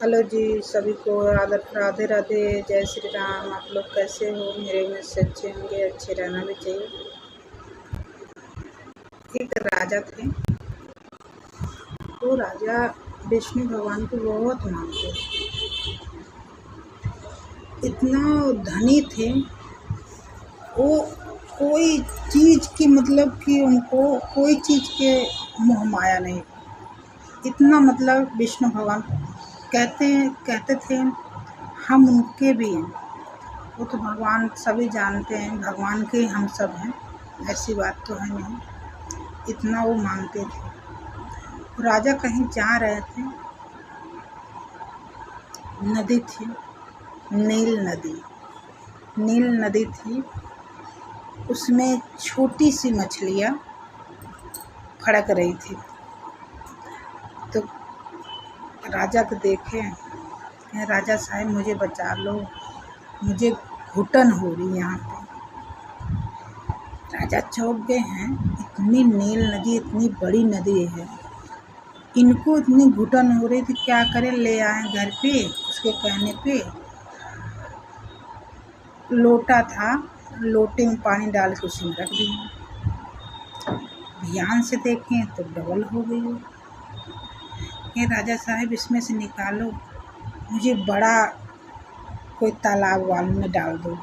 Hello जी, सभी को राधे राधे, जय श्री राम। आप लोग कैसे हो? मेरे में से अच्छे होंगे, अच्छे रहना भी चाहिए। एक राजा थे। वो राजा विष्णु भगवान को बहुत मानते थे। इतना धनी थे वो, कोई चीज़ की मतलब कि उनको कोई चीज़ के मोह माया नहीं। इतना मतलब विष्णु भगवान कहते थे हम उनके भी हैं। वो तो भगवान सभी जानते हैं, भगवान के हम सब हैं, ऐसी बात तो है नहीं। इतना वो मानते थे। राजा कहीं जा रहे थे, नदी थी, नील नदी थी। उसमें छोटी सी मछलियाँ फड़क रही थी। तो राजा को देखे, राजा साहब मुझे बचा लो, मुझे घुटन हो रही यहाँ पे। राजा चौंक गए हैं, इतनी नील नदी, इतनी बड़ी नदी है, इनको इतनी घुटन हो रही थी, क्या करें? ले आए घर पे। उसके कहने पे लोटा था, लोटे में पानी डाल के उसमें रख दिए। ध्यान से देखें तो डबल हो गई। ये राजा साहब इसमें से निकालो, मुझे बड़ा कोई तालाब वाले में डाल दो।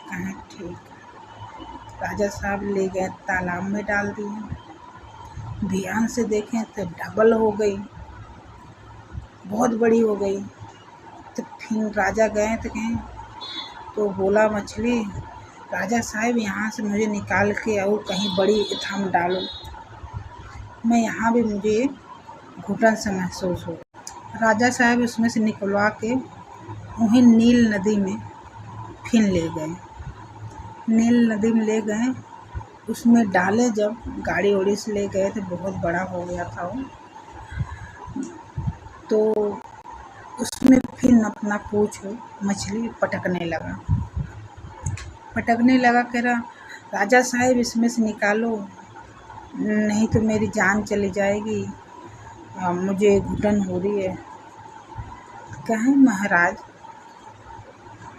कहा ठीक। राजा साहब ले गए, तालाब में डाल दिए। ध्यान से देखें तो डबल हो गई, बहुत बड़ी हो गई। तो फिर राजा गए तो कहें, तो बोला मछली, राजा साहब यहाँ से मुझे निकाल के और कहीं बड़ी थाम डालो, मैं यहाँ भी मुझे घुटन से महसूस हो। राजा साहब उसमें से निकलवा के वहीं नील नदी में फिर ले गए। नील नदी में ले गए, उसमें डाले। जब गाड़ी उड़ी से ले गए तो बहुत बड़ा हो गया था वो। तो उसमें फिर अपना पूँछ मछली पटकने लगा। कह रहा, राजा साहब इसमें से निकालो, नहीं तो मेरी जान चली जाएगी, मुझे घुटन हो रही है। कहें महाराज,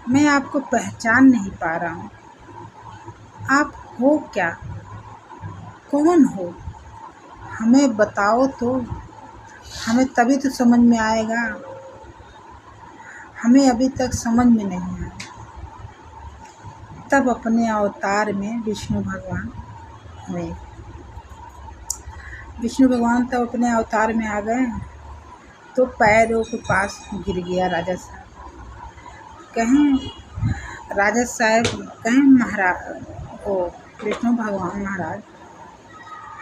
मैं आपको पहचान नहीं पा रहा हूँ, आप हो क्या? कौन हो? हमें बताओ तो, हमें तभी तो समझ में आएगा। हमें अभी तक समझ में नहीं आया। तब अपने अवतार में विष्णु भगवान तब अपने अवतार में आ गए। तो पैरों के पास गिर गया राजा साहब। कहें महाराज, ओ विष्णु भगवान महाराज,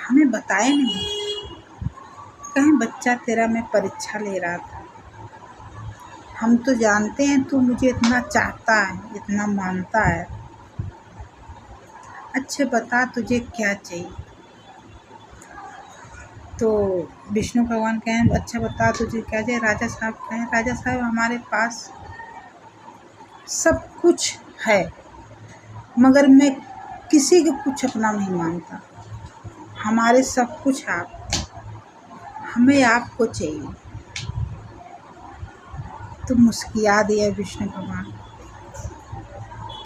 हमें बताए नहीं। कहें बच्चा तेरा मैं परीक्षा ले रहा था, हम तो जानते हैं तू मुझे इतना चाहता है, इतना मानता है। अच्छा बता तुझे क्या चाहिए? तो विष्णु भगवान कहें, अच्छा बता तुझे क्या चाहिए? राजा साहब कहें, राजा साहब हमारे पास सब कुछ है, मगर मैं किसी को कुछ अपना नहीं मानता। हमारे सब कुछ आप, हमें आपको चाहिए। तो मुस्किया दिया विष्णु भगवान।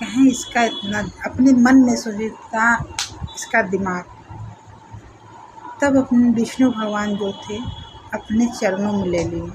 कहें इसका इतना अपने मन में सोचता, इसका दिमाग। तब अपने विष्णु भगवान जो थे अपने चरणों में ले लिए।